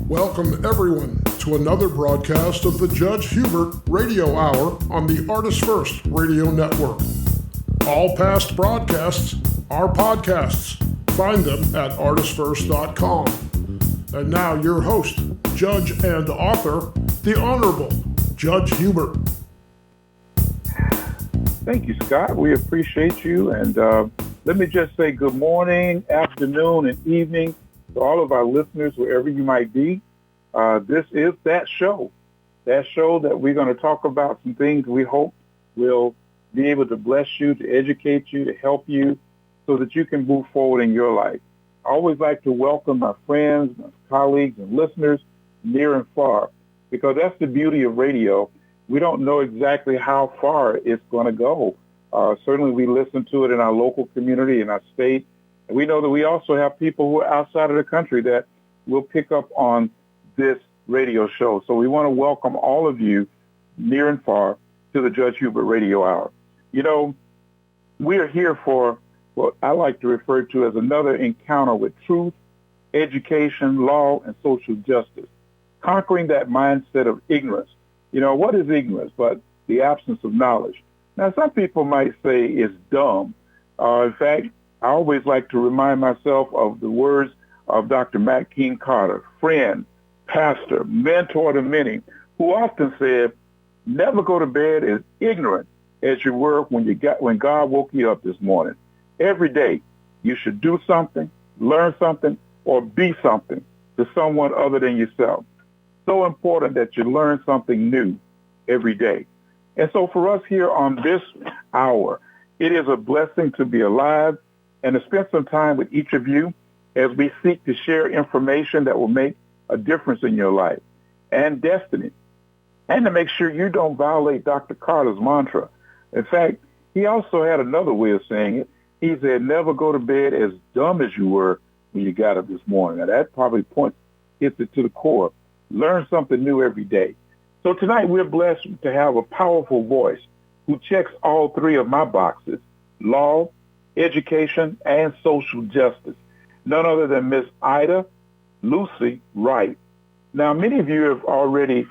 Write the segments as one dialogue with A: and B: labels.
A: Welcome, everyone, to another broadcast of the Judge Hubert Radio Hour on the ArtistFirst Radio Network. All past broadcasts are podcasts. Find them at artistfirst.com. And now your host, judge and author, the Honorable Judge Hubert.
B: Thank you, Scott. We appreciate you. And let me just say good morning, afternoon, and evening to all of our listeners, wherever you might be. This is that show that we're going to talk about some things we hope will be able to bless you, to educate you, to help you so that you can move forward in your life. I always like to welcome my friends, my colleagues, and listeners near and far, because that's the beauty of radio. We don't know exactly how far it's going to go. Certainly we listen to it in our local community, in our state. And we know that we also have people who are outside of the country that will pick up on this radio show. So we want to welcome all of you near and far to the Judge Hubert Radio Hour. You know, we are here for what I like to refer to as another encounter with truth, education, law, and social justice, conquering that mindset of ignorance. You know, what is ignorance but the absence of knowledge? Now, some people might say it's dumb. In fact, I always like to remind myself of the words of Dr. Matt King Carter, friend, pastor, mentor to many, who often said, never go to bed as ignorant as you were when God woke you up this morning. Every day, you should do something, learn something, or be something to someone other than yourself. So important that you learn something new every day. And so for us here on this hour, it is a blessing to be alive and to spend some time with each of you as we seek to share information that will make a difference in your life and destiny, and to make sure you don't violate Dr. Carter's mantra. In fact, he also had another way of saying it. He said, never go to bed as dumb as you were when you got up this morning. Now, that probably hits it to the core. Learn something new every day. So tonight we're blessed to have a powerful voice who checks all three of my boxes: law, education, and social justice. None other than Miss Ida Duncan Wright. Now, many of you have already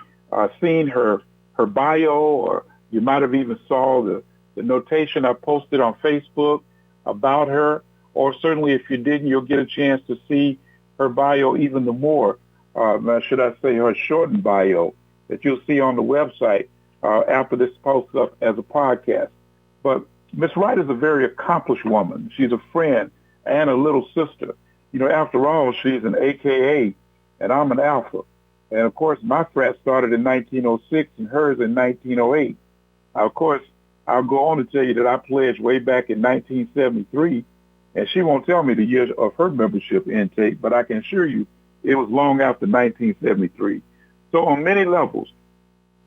B: seen her bio, or you might have even saw the notation I posted on Facebook about her, or certainly if you didn't, you'll get a chance to see her bio even the more. Should I say her shortened bio that you'll see on the website after this posts up as a podcast. But Miss Wright is a very accomplished woman. She's a friend and a little sister. You know, after all, she's an AKA and I'm an alpha. And of course, my frat started in 1906 and hers in 1908. Of course, I'll go on to tell you that I pledged way back in 1973, and she won't tell me the year of her membership intake, but I can assure you it was long after 1973. So on many levels,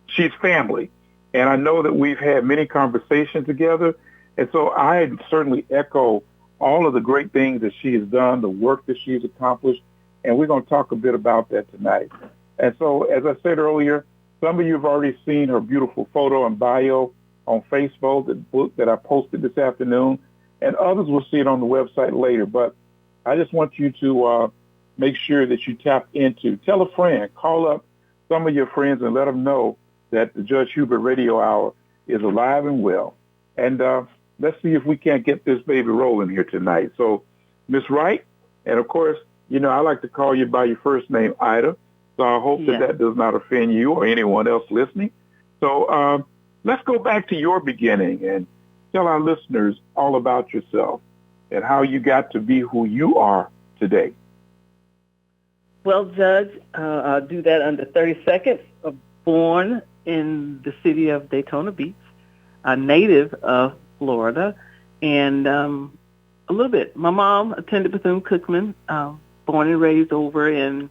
B: she's family. And I know that we've had many conversations together. And so I certainly echo all of the great things that she has done, the work that she's accomplished. And we're going to talk a bit about that tonight. And so, as I said earlier, some of you have already seen her beautiful photo and bio on Facebook, the book that I posted this afternoon. And others will see it on the website later. But I just want you to make sure that you tap into, tell a friend, call up some of your friends and let them know that the Judge Hubert Radio Hour is alive and well. And let's see if we can't get this baby rolling here tonight. So, Miss Wright, and of course, you know, I like to call you by your first name, Ida. So I hope that does not offend you or anyone else listening. So let's go back to your beginning and tell our listeners all about yourself and how you got to be who you are today.
C: Well, Judge, I'll do that under 30 seconds. Born in the city of Daytona Beach, a native of Florida, and a little bit. My mom attended Bethune-Cookman, born and raised over in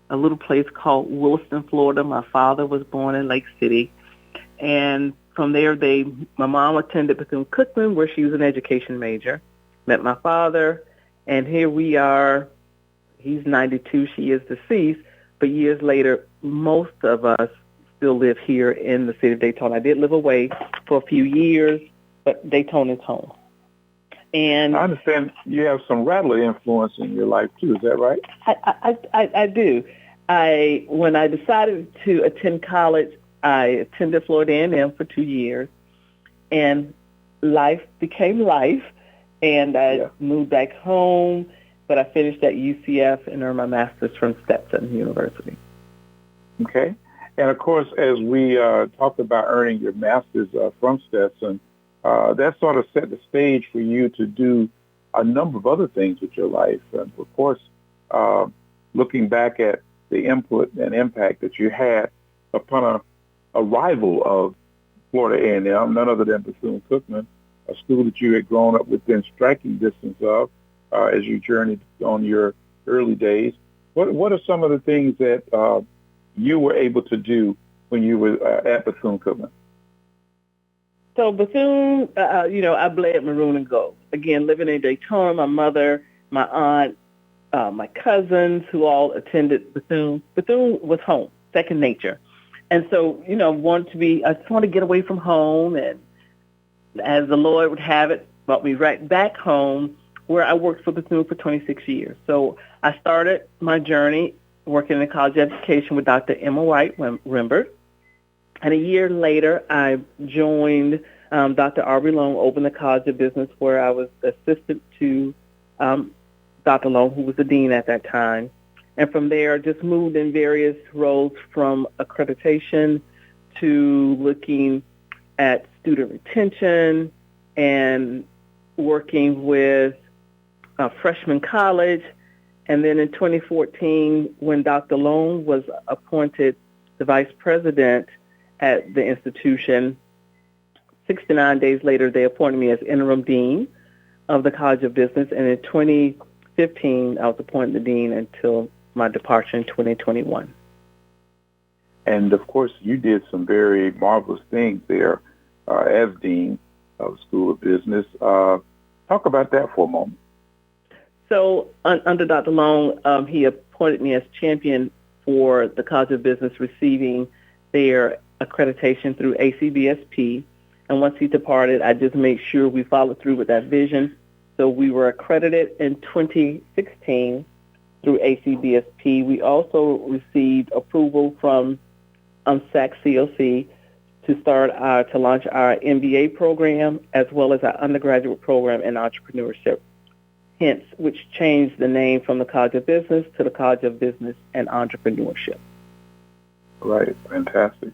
C: a little place called Williston, Florida. My father was born in Lake City. And from there, my mom attended Bethune-Cookman, where she was an education major, met my father, and here we are. He's 92, she is deceased, but years later, most of us still live here in the city of Daytona. I did live away for a few years, but Daytona is home. And
B: I understand you have some Rattler influence in your life too. Is that right?
C: I do. when I decided to attend college, I attended Florida A&M for 2 years, and life became life, and I moved back home, but I finished at UCF and earned my master's from Stetson University.
B: Okay. And, of course, as we talked about earning your master's from Stetson, that sort of set the stage for you to do a number of other things with your life. And, of course, looking back at the input and impact that you had upon a rival of Florida A&M, none other than Bethune-Cookman, a school that you had grown up within striking distance of as you journeyed on your early days. What are some of the things that you were able to do when you were at Bethune-Cookman?
C: So Bethune, I bled maroon and gold. Again, living in Daytona, my mother, my aunt, my cousins who all attended Bethune. Bethune was home, second nature. And so, I just wanted to get away from home. And as the Lord would have it, brought me right back home where I worked for Bethune for 26 years. So I started my journey working in college education with Dr. Emma White Rimbert. And a year later, I joined Dr. Aubrey Long, opened the College of Business, where I was assistant to Dr. Long, who was the dean at that time. And from there, just moved in various roles from accreditation to looking at student retention and working with freshman college. And then in 2014, when Dr. Long was appointed the vice president at the institution, 69 days later, they appointed me as interim dean of the College of Business. And in 2015, I was appointed the dean until my departure in 2021.
B: And, of course, you did some very marvelous things there as dean of the School of Business. Talk about that for a moment.
C: So under Dr. Long, he appointed me as champion for the College of Business receiving their accreditation through ACBSP. And once he departed, I just made sure we followed through with that vision. So we were accredited in 2016 through ACBSP. We also received approval from SAC COC to launch our MBA program as well as our undergraduate program in entrepreneurship, hence which changed the name from the College of Business to the College of Business and Entrepreneurship.
B: Right. Fantastic.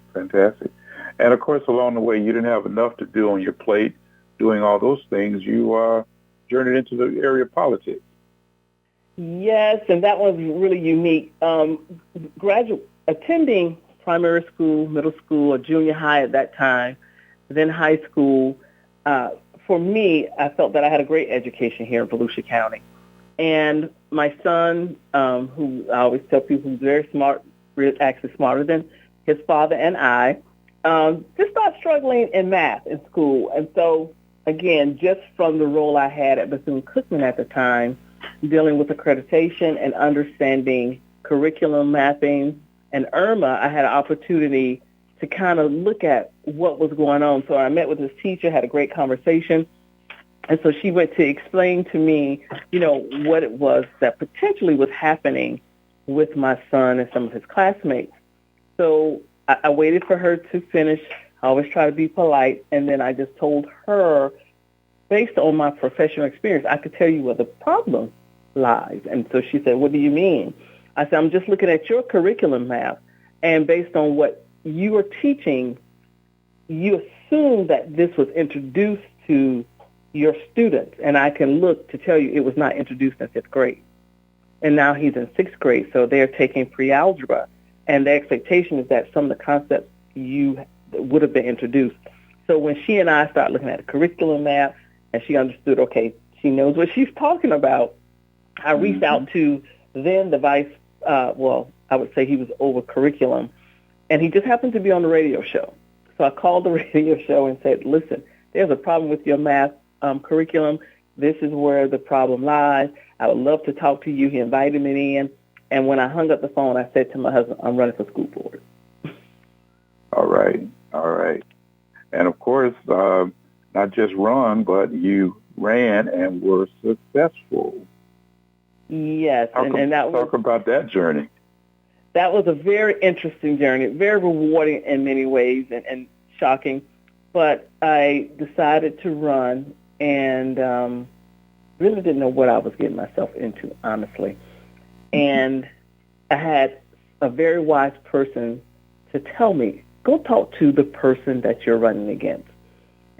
B: And, of course, along the way, you didn't have enough to do on your plate doing all those things. You journeyed into the area of politics.
C: Yes, and that was really unique. Attending primary school, middle school, or junior high at that time, then high school, for me, I felt that I had a great education here in Volusia County. And my son, who I always tell people who's very smart, actually smarter than his father and I, just started struggling in math in school. And so, again, just from the role I had at Bethune-Cookman at the time, dealing with accreditation and understanding curriculum mapping and IRMA, I had an opportunity to kind of look at what was going on. So I met with his teacher, had a great conversation. And so she went to explain to me, what it was that potentially was happening with my son and some of his classmates. So I waited for her to finish. I always try to be polite. And then I just told her, based on my professional experience, I could tell you where the problem lies. And so she said, what do you mean? I said, I'm just looking at your curriculum map. And based on what you are teaching, you assume that this was introduced to your students. And I can look to tell you it was not introduced in 5th grade. And now he's in 6th grade, so they're taking pre-algebra. And the expectation is that some of the concepts would have been introduced. So when she and I started looking at the curriculum map and she understood, okay, she knows what she's talking about, I reached out to then the vice, I would say he was over curriculum, and he just happened to be on the radio show. So I called the radio show and said, listen, there's a problem with your math curriculum. This is where the problem lies. I would love to talk to you. He invited me in. And when I hung up the phone, I said to my husband, I'm running for school board.
B: All right. And, of course, not just run, but you ran and were successful.
C: Yes. And that was,
B: talk about that journey.
C: that was a very interesting journey, very rewarding in many ways and shocking. But I decided to run and really didn't know what I was getting myself into, honestly. And I had a very wise person to tell me, go talk to the person that you're running against.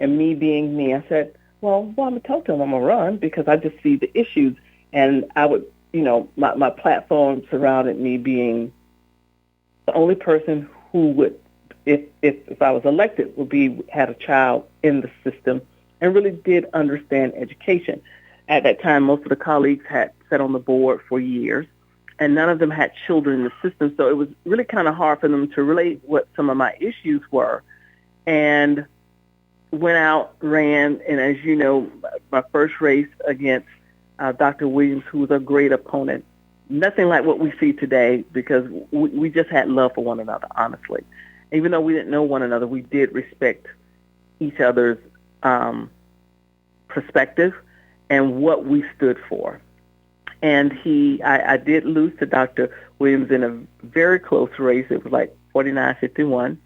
C: And me being me, I said, well, I'm going to talk to him. I'm going to run because I just see the issues. And I would, my platform surrounded me being the only person who would, if I was elected, had a child in the system and really did understand education. At that time, most of the colleagues had sat on the board for years, and none of them had children in the system. So it was really kind of hard for them to relate what some of my issues were. And went out, ran, and as you know, my first race against Dr. Williams, who was a great opponent. Nothing like what we see today because we just had love for one another, honestly. Even though we didn't know one another, we did respect each other's perspective and what we stood for. And I did lose to Dr. Williams in a very close race. It was like 49-51.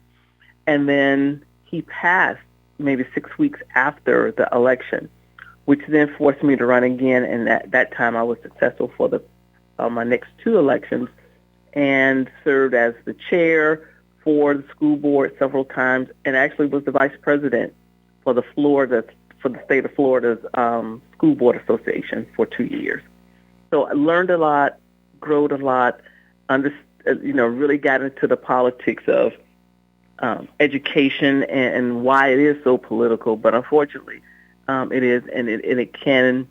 C: And then he passed maybe 6 weeks after the election, which then forced me to run again. And at that time, I was successful for my next two elections and served as the chair for the school board several times and actually was the vice president for the state of Florida's School Board Association for 2 years. So I learned a lot, growed a lot, really got into the politics of education and why it is so political. But unfortunately, it is, and it can.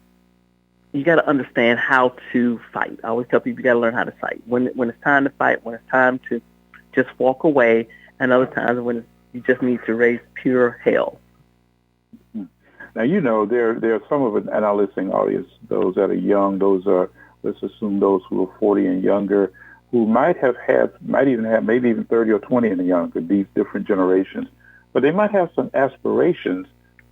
C: You got to understand how to fight. I always tell people you got to learn how to fight. When it's time to fight, when it's time to just walk away, and other times when you just need to raise pure hell.
B: Now, there are some of it in our listening audience, those that are young, let's assume those who are 40 and younger, who might even have maybe even 30 or 20 and younger, these different generations. But they might have some aspirations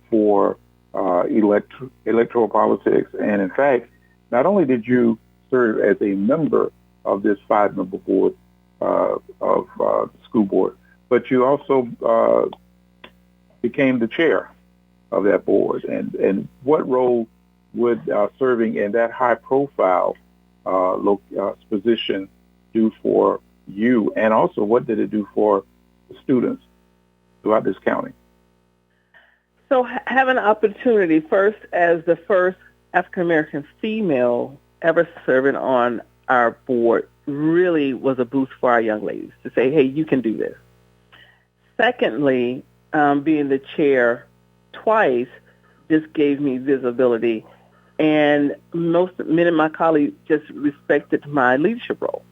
B: for electoral politics. And in fact, not only did you serve as a member of this 5-member board of the school board, but you also became the chair of that board. And what role would serving in that high-profile position do for you? And also, what did it do for the students throughout this county?
C: So having an opportunity, first as the first African-American female ever serving on our board, really was a boost for our young ladies to say, hey, you can do this. Secondly, being the chair twice just gave me visibility, and many of my colleagues just respected my leadership role.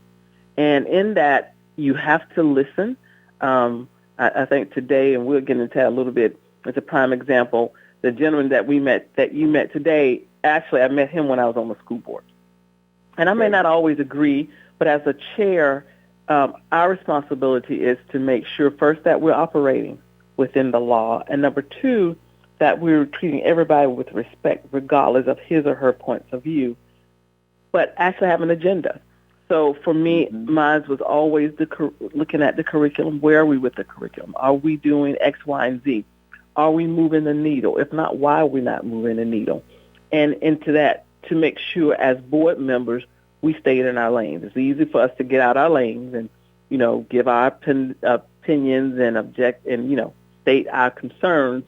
C: And in that, you have to listen. I think today, and we'll get into that a little bit, as a prime example, the gentleman that you met today, actually I met him when I was on the school board. And I may not always agree, but as a chair, our responsibility is to make sure, first, that we're operating within the law, and number two, that we're treating everybody with respect, regardless of his or her points of view, but actually have an agenda. So for me, mine was always looking at the curriculum. Where are we with the curriculum? Are we doing X, Y, and Z? Are we moving the needle? If not, why are we not moving the needle? And into that, to make sure as board members, we stayed in our lanes. It's easy for us to get out our lanes and, give our opinions and object and, state our concerns.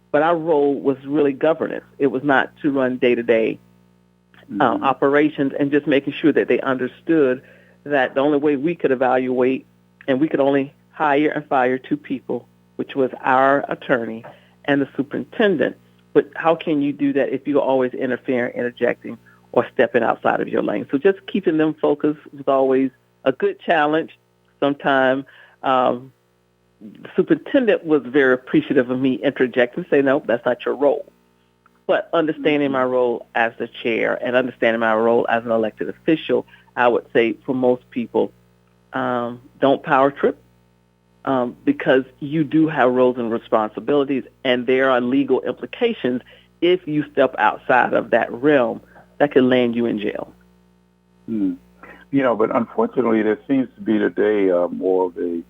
C: But our role was really governance. It was not to run day-to-day operations and just making sure that they understood that the only way we could evaluate, and we could only hire and fire two people, which was our attorney and the superintendent. But how can you do that if you're always interfering, interjecting, or stepping outside of your lane? So just keeping them focused was always a good challenge. Sometimes the superintendent was very appreciative of me interjecting, say, no, that's not your role. But understanding my role as the chair and understanding my role as an elected official, I would say for most people, don't power trip because you do have roles and responsibilities, and there are legal implications if you step outside of that realm that could land you in jail.
B: But unfortunately, there seems to be today more of a,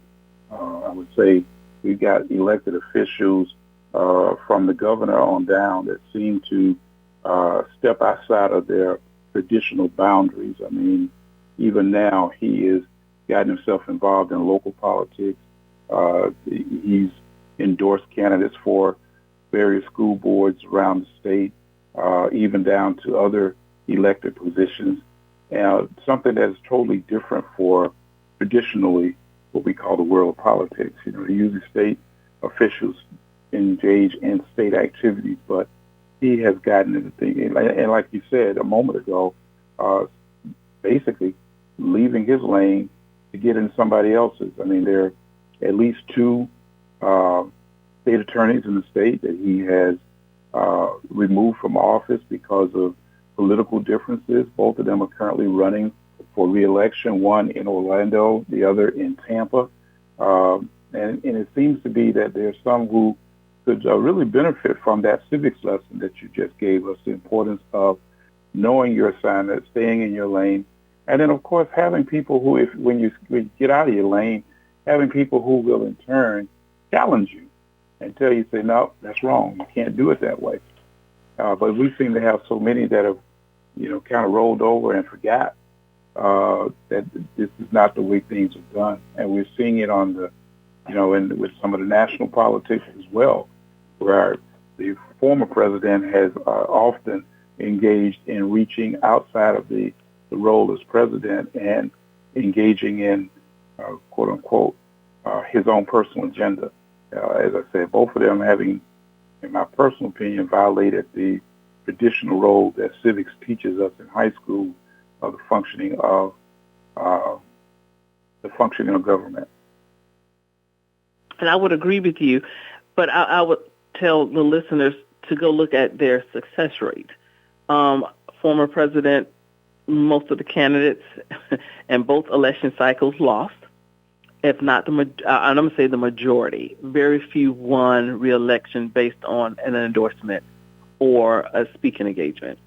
B: I would say, we got elected officials from the governor on down that seem to step outside of their traditional boundaries. I mean, even now, he has gotten himself involved in local politics. He's endorsed candidates for various school boards around the state, even down to other elected positions. Something that is totally different for traditionally what we call the world of politics. Usually state officials engage in state activities, but he has gotten into things. And like you said a moment ago, basically leaving his lane to get in somebody else's. I mean, there are at least two state attorneys in the state that he has removed from office because of political differences. Both of them are currently running for re-election, one in Orlando, the other in Tampa. And it seems to be that there's some who could really benefit from that civics lesson that you just gave us, the importance of knowing your assignment, staying in your lane, and then, of course, having people who, when you get out of your lane, having people who will, in turn, challenge you and tell you, say, no, that's wrong. You can't do it that way. But we seem to have so many that have, kind of rolled over and forgot that this is not the way things are done. And we're seeing it on the, with some of the national politics as well, where the former president has often engaged in reaching outside of the role as president and engaging in, quote unquote, his own personal agenda. As I said, both of them having, in my personal opinion, violated the traditional role that civics teaches us in high school of the functioning of government.
C: And I would agree with you, but I would tell the listeners to go look at their success rate. Former president, most of the candidates in both election cycles lost, if not I'm going to say the majority. Very few won re-election based on an endorsement or a speaking engagement.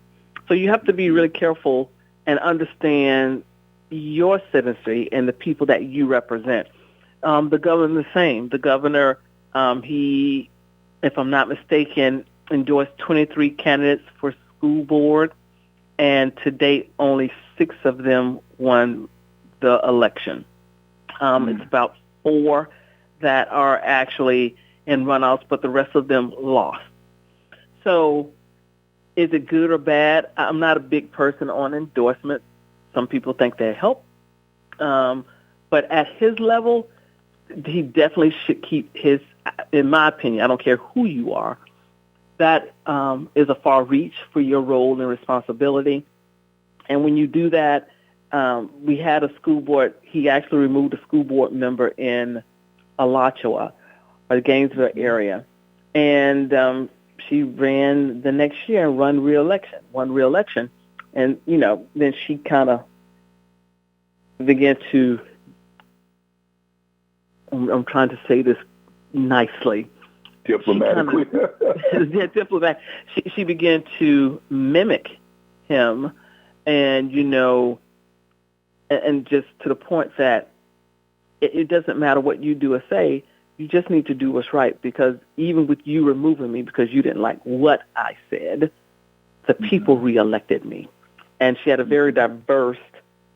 C: So you have to be really careful and understand your citizenry and the people that you represent. The governor, the same. The governor, he, if I'm not mistaken, endorsed 23 candidates for school board, and to date, only 6 of them won the election. It's about 4 that are actually in runouts, but the rest of them lost. So is it good or bad? I'm not a big person on endorsements. Some people think they help. But at his level, he definitely should keep his, in my opinion, I don't care who you are, that is a far reach for your role and responsibility. And when you do that, we had a school board, he actually removed a school board member in Alachua, or the Gainesville area. And she ran the next year and won re-election. And, then she kind of began to, I'm trying to say this nicely.
B: Diplomatically.
C: Diplomatic. She began to mimic him, and, and just to the point that it doesn't matter what you do or say, you just need to do what's right, because even with you removing me because you didn't like what I said, the people reelected me. And she had a very diverse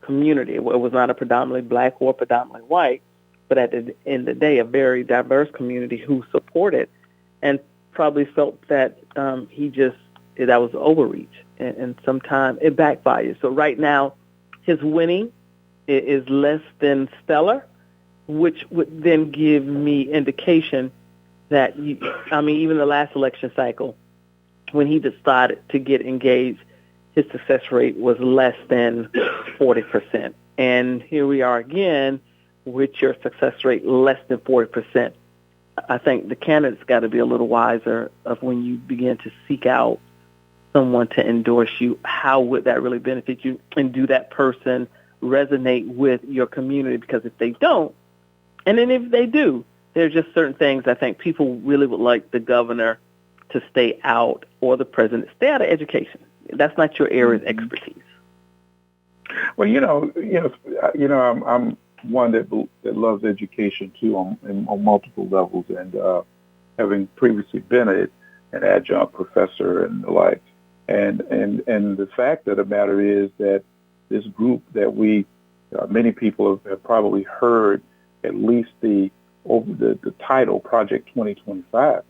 C: community. It was not a predominantly black or predominantly white, but at the end of the day, a very diverse community who supported and probably felt that that was overreach. And sometimes it backfires. So right now, his winning is less than stellar, which would then give me indication that, even the last election cycle, when he decided to get engaged, his success rate was less than 40%. And here we are again with your success rate less than 40%. I think the candidate's got to be a little wiser of when you begin to seek out someone to endorse you, how would that really benefit you, and do that person resonate with your community? Because if they don't, and then if they do, there's just certain things I think people really would like the governor to stay out, or the president, stay out of education. That's not your area of expertise.
B: Well, I'm one that loves education too on multiple levels, and having previously been an adjunct professor and the like, and the fact of the matter is that this group that many people have probably heard at least the title Project 2025.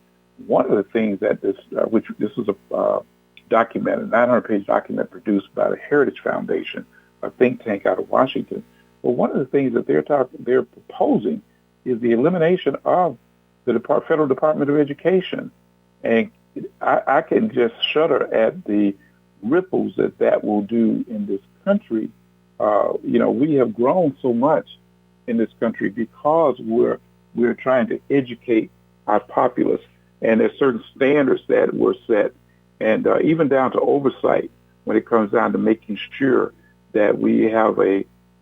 B: One of the things that this was a document, a 900-page document produced by the Heritage Foundation, a think tank out of Washington. But one of the things that they're proposing is the elimination of the Federal Department of Education. And I can just shudder at the ripples that will do in this country. We have grown so much in this country because we're trying to educate our populace, and there's certain standards that were set, and even down to oversight when it comes down to making sure that we have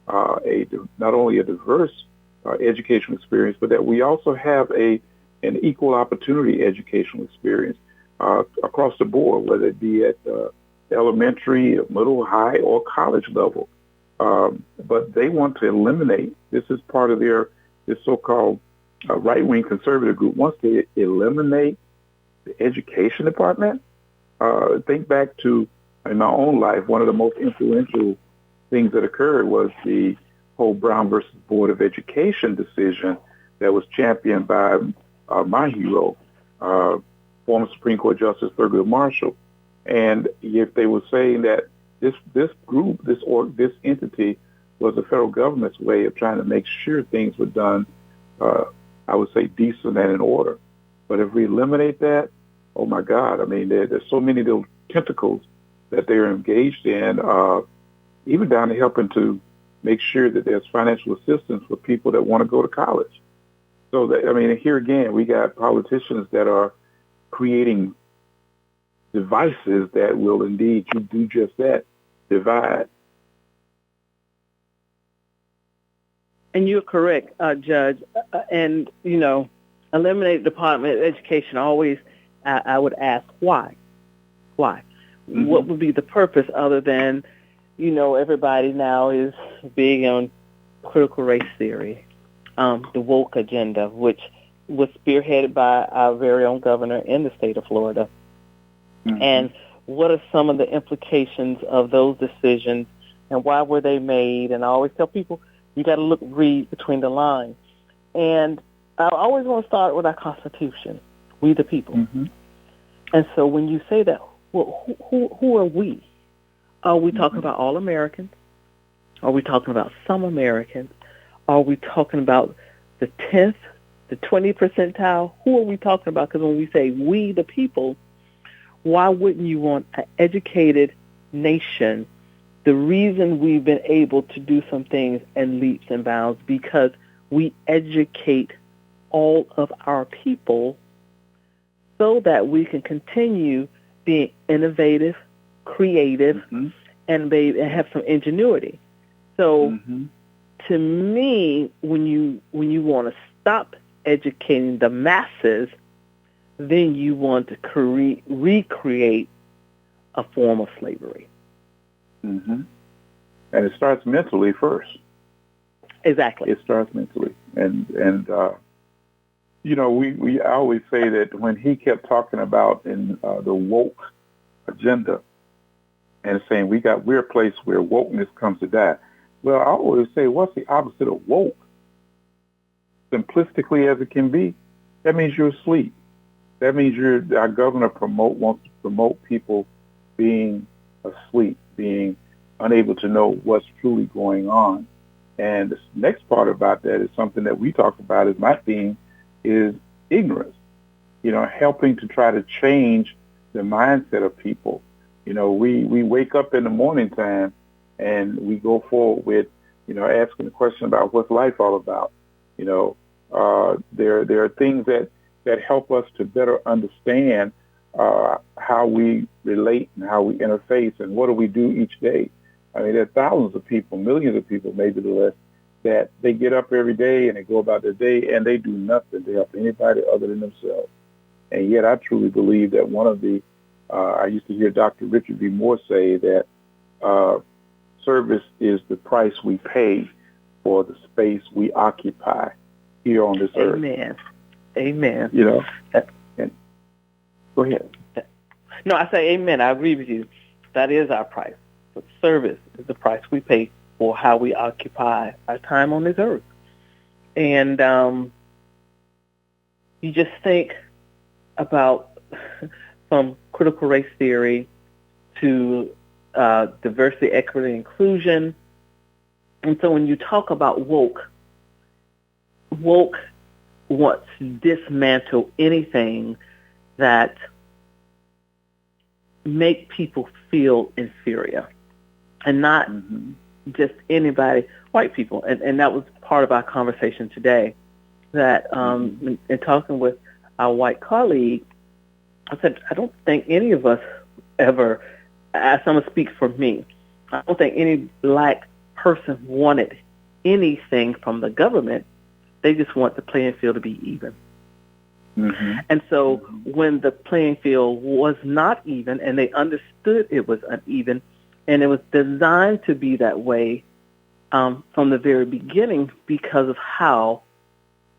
B: not only a diverse educational experience, but that we also have an equal opportunity educational experience across the board, whether it be at elementary, middle, high, or college level. But they want to eliminate, this is part of this so-called right-wing conservative group, wants to eliminate the education department. Think back to, in my own life, one of the most influential things that occurred was the whole Brown versus Board of Education decision that was championed by my hero, former Supreme Court Justice Thurgood Marshall. And if they were saying that this group, this entity, was the federal government's way of trying to make sure things were done, I would say, decent and in order. But if we eliminate that, oh my God, I mean, there's so many little tentacles that they're engaged in, even down to helping to make sure that there's financial assistance for people that want to go to college. So that, I mean, here again, we got politicians that are creating devices that will indeed do just that, divide.
C: And you're correct, Judge. And, eliminate the Department of Education, always I would ask why? Why? Mm-hmm. What would be the purpose other than, everybody now is big on critical race theory, the woke agenda, which was spearheaded by our very own governor in the state of Florida. Mm-hmm. And what are some of the implications of those decisions and why were they made? And I always tell people, you got to read between the lines. And I always want to start with our Constitution, we the people. Mm-hmm. And so when you say that, well, who are we? Are we talking about all Americans? Are we talking about some Americans? Are we talking about the 10th, the 20th percentile? Who are we talking about? Because when we say we the people, why wouldn't you want an educated nation? The reason we've been able to do some things in leaps and bounds because we educate all of our people so that we can continue being innovative, creative, mm-hmm. and have some ingenuity. So mm-hmm. to me, when you want to stop educating the masses, then you want to recreate a form of slavery.
B: Mm-hmm. And it starts mentally first.
C: Exactly.
B: It starts mentally. And we always say that when he kept talking about in the woke agenda and saying we're a place where wokeness comes to die. Well, I always say, what's the opposite of woke? Simplistically as it can be, that means you're asleep. That means our governor wants to promote people being asleep, being unable to know what's truly going on. And the next part about that is something that we talk about as my theme is ignorance, helping to try to change the mindset of people. We wake up in the morning time and we go forward with, asking the question about what's life all about. There are things that help us to better understand how we relate and how we interface and what do we do each day. I mean, there are thousands of people, millions of people, maybe less, that they get up every day and they go about their day and they do nothing to help anybody other than themselves. And yet I truly believe that one of the, I used to hear Dr. Richard B. Moore say that service is the price we pay for the space we occupy here on this earth.
C: Amen. Amen.
B: You know, and go ahead.
C: No, I say amen. I agree with you. That is our price. But service is the price we pay for how we occupy our time on this earth. And you just think about from critical race theory to diversity, equity, inclusion. And so when you talk about woke wants to dismantle anything that make people feel inferior, and not just anybody, white people. And that was part of our conversation today, that in talking with our white colleague, I said, I don't think any of us ever, as I'm going to speak for me, I don't think any black person wanted anything from the government. They just want the playing field to be even. And so when the playing field was not even, and they understood it was uneven, and it was designed to be that way from the very beginning because of how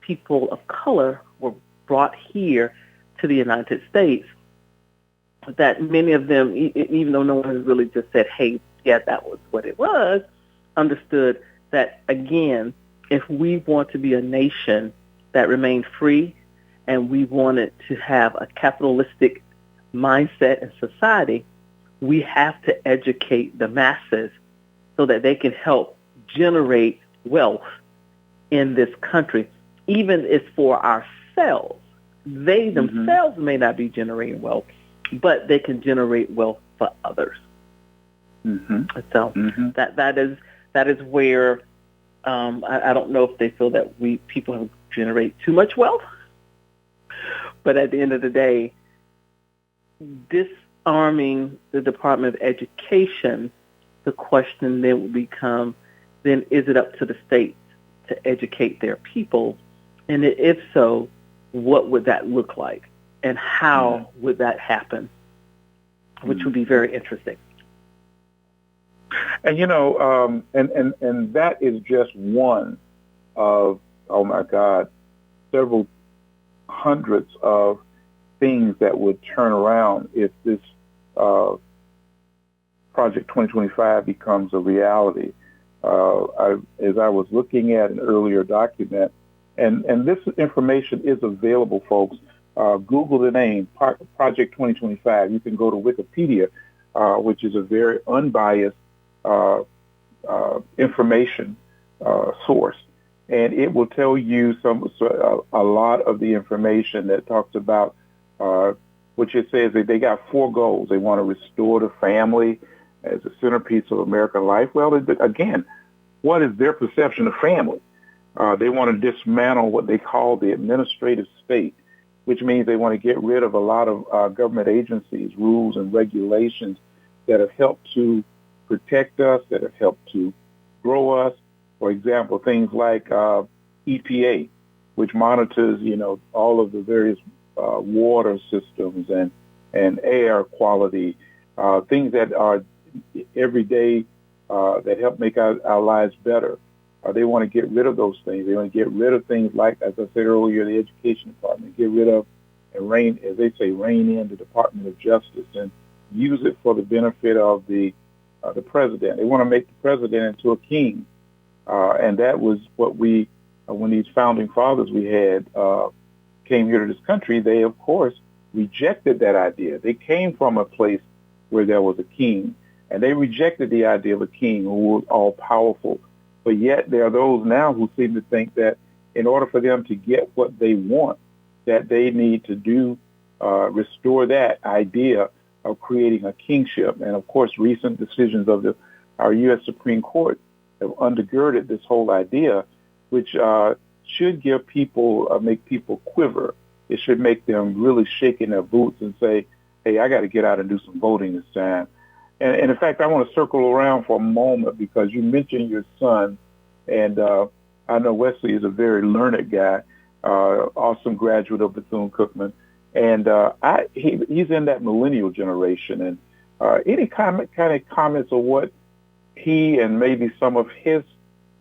C: people of color were brought here to the United States, that many of them, even though no one has really just said, hey, yeah, that was what it was, understood that, again, if we want to be a nation that remained free and we wanted to have a capitalistic mindset in society, we have to educate the masses so that they can help generate wealth in this country, even if for ourselves. They themselves may not be generating wealth, but they can generate wealth for others. So that is where I don't know if they feel that people have generate too much wealth, but at the end of the day, disarming the Department of Education, the question then will become, then is it up to the states to educate their people? And if so, what would that look like? And how would that happen? Which would be very interesting.
B: And, you know, and that is just one of, oh, my God, several hundreds of things that would turn around if this Project 2025 becomes a reality. As I was looking at an earlier document, and this information is available, folks. Google the name, Project 2025. You can go to Wikipedia, which is a very unbiased information source. And it will tell you a lot of the information that talks about, which it says that they got 4 goals. They want to restore the family as a centerpiece of American life. Well, again, what is their perception of family? They want to dismantle what they call the administrative state, which means they want to get rid of a lot of government agencies, rules, and regulations that have helped to protect us, that have helped to grow us. For example, things like EPA, which monitors, you know, all of the various water systems and air quality, things that are every day that help make our lives better. They want to get rid of those things. They want to get rid of things like, as I said earlier, the Education Department, get rid of and rein in the Department of Justice and use it for the benefit of the president. They want to make the president into a king. And that was what when these founding fathers we had came here to this country, they, of course, rejected that idea. They came from a place where there was a king, and they rejected the idea of a king who was all-powerful. But yet there are those now who seem to think that in order for them to get what they want, that they need to restore that idea of creating a kingship. And, of course, recent decisions of our U.S. Supreme Court have undergirded this whole idea, which should give people, make people quiver. It should make them really shake in their boots and say, hey, I got to get out and do some voting this time. And in fact, I want to circle around for a moment because you mentioned your son, and I know Wesley is a very learned guy, awesome graduate of Bethune-Cookman, and he's in that millennial generation. And any kind of comments on what he and maybe some of his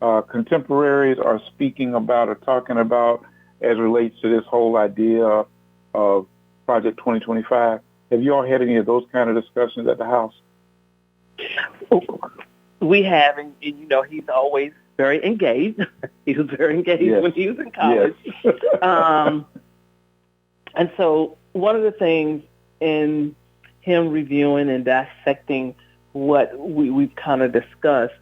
B: contemporaries are speaking about or talking about as relates to this whole idea of Project 2025? Have you all had any of those kind of discussions at the House?
C: We have, and he's always very engaged. He was very engaged when he was in college. Yes. And so one of the things in him reviewing and dissecting what we've kind of discussed,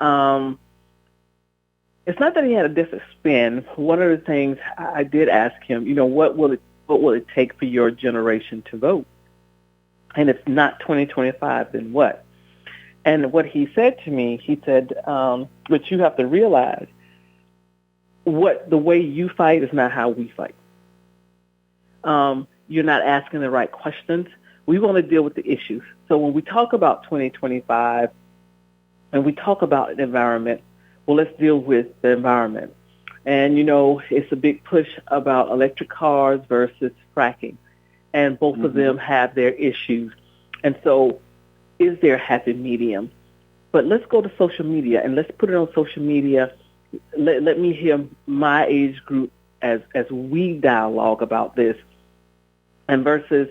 C: it's not that he had a different spin. One of the things I did ask him, what will it take for your generation to vote? And if not 2025, then what? And what he said to me, he said, but you have to realize the way you fight is not how we fight. You're not asking the right questions. We want to deal with the issues. So when we talk about 2025 and we talk about the environment, well, let's deal with the environment. And, it's a big push about electric cars versus fracking. And both of them have their issues. And so is there a happy medium? But let's go to social media, and let's put it on social media. Let me hear my age group as we dialogue about this. And versus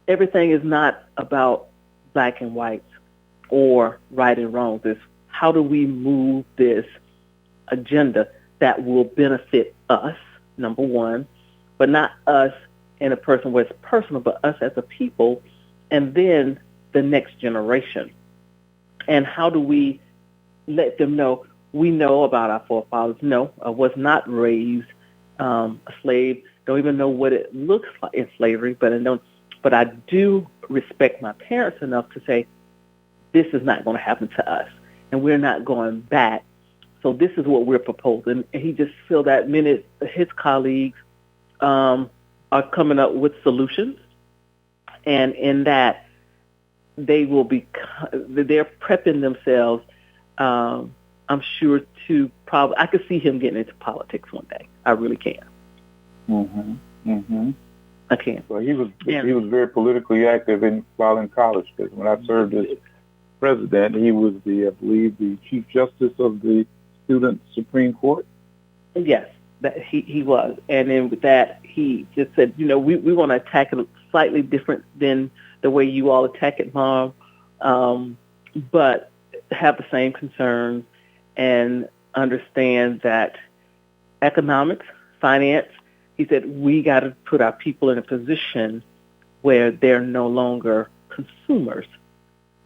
C: everything is not about black and white or right and wrong. It's how do we move this agenda that will benefit us, number one, but not us in a person where it's personal, but us as a people, and then the next generation. And how do we let them know we know about our forefathers? No, I was not raised a slave. Don't even know what it looks like in slavery, but I do respect my parents enough to say this is not going to happen to us, and we're not going back. So this is what we're proposing. And he just feel that many of his colleagues are coming up with solutions, and in that they're prepping themselves. I'm sure to I could see him getting into politics one day. I really can. I can.
B: Well, he was very politically active while in college. Because when I served as president, he was I believe the Chief Justice of the Student Supreme Court.
C: Yes, that he was, and then with that, he just said, we want to attack it slightly different than the way you all attack it, Mom, but have the same concerns and understand that economics, finance. He said we got to put our people in a position where they're no longer consumers,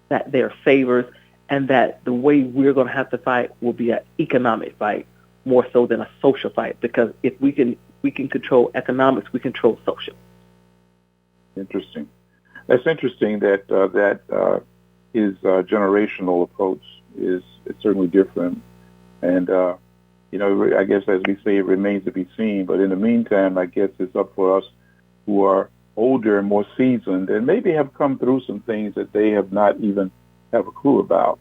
C: that they're savers, and that the way we're going to have to fight will be an economic fight more so than a social fight. Because if we can control economics, we control social.
B: Interesting. That's interesting that his generational approach is certainly different, and I guess as we say, it remains to be seen. But in the meantime, I guess it's up for us who are older and more seasoned and maybe have come through some things that they have not even have a clue about.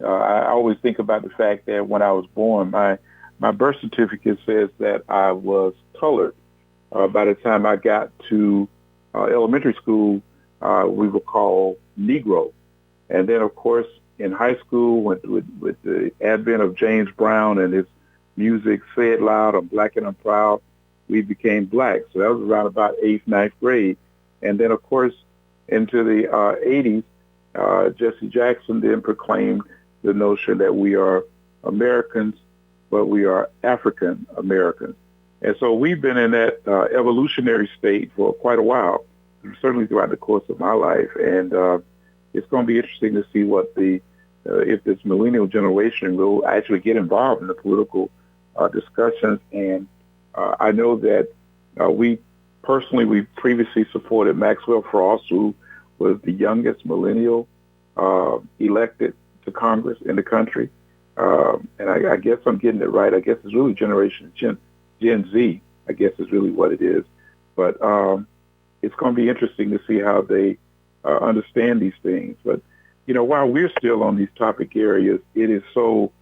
B: I always think about the fact that when I was born, my birth certificate says that I was colored. By the time I got to elementary school, we were called Negro. And then, of course, in high school, with the advent of James Brown and his music, Say It Loud, I'm Black and I'm Proud, we became black. So that was around about 8th, 9th grade. And then, of course, into the 80s, Jesse Jackson then proclaimed the notion that we are Americans, but we are African Americans. And so we've been in that evolutionary state for quite a while, certainly throughout the course of my life. And it's going to be interesting to see what if this millennial generation will actually get involved in the political discussions. And I know that we previously supported Maxwell Frost, who was the youngest millennial elected to Congress in the country. And I guess I'm getting it right. I guess it's really Generation Gen Z, I guess is really what it is. But it's going to be interesting to see how they understand these things. But, while we're still on these topic areas, it is so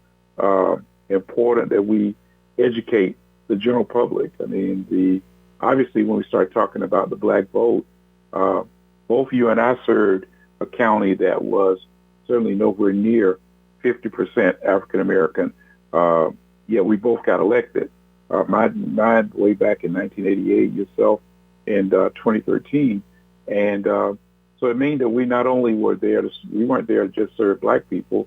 B: important that we educate the general public. I mean, obviously when we start talking about the black vote, both you and I served a county that was certainly nowhere near 50% African American. Yet we both got elected. Mine way back in 1988, yourself in 2013, and so it means that we not only were there, we weren't there to just serve black people.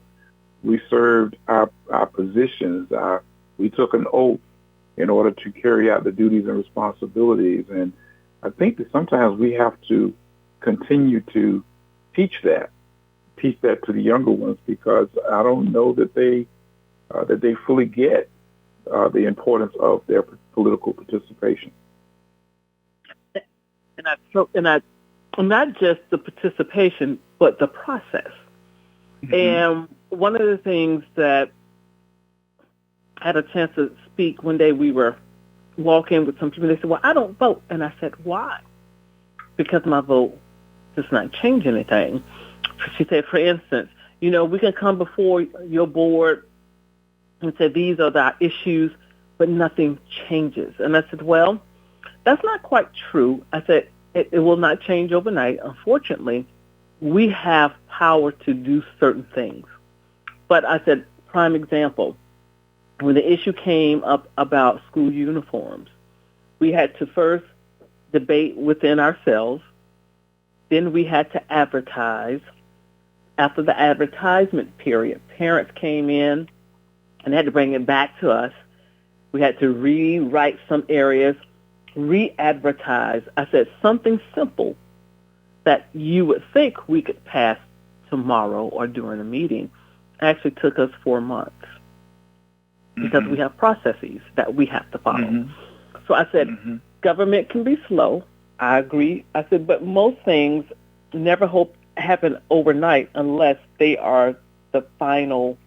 B: We served our positions. We took an oath in order to carry out the duties and responsibilities. And I think that sometimes we have to continue to teach that to the younger ones, because I don't know that they fully get the importance of their political participation.
C: And not just the participation, but the process. Mm-hmm. And one of the things that I had a chance to speak one day, we were walking with some people. They said, "Well, I don't vote," and I said, "Why?" Because my vote does not change anything. She said, for instance, we can come before your board and say these are the issues, but nothing changes. And I said, well, that's not quite true. I said, it will not change overnight. Unfortunately, we have power to do certain things. But I said, prime example, when the issue came up about school uniforms, we had to first debate within ourselves. Then we had to advertise. After the advertisement period, parents came in and had to bring it back to us. We had to rewrite some areas, re-advertise. I said something simple that you would think we could pass tomorrow or during a meeting actually took us 4 months because we have processes that we have to follow. Mm-hmm. So I said, government can be slow. I agree. I said, but most things never happen overnight unless they are the final,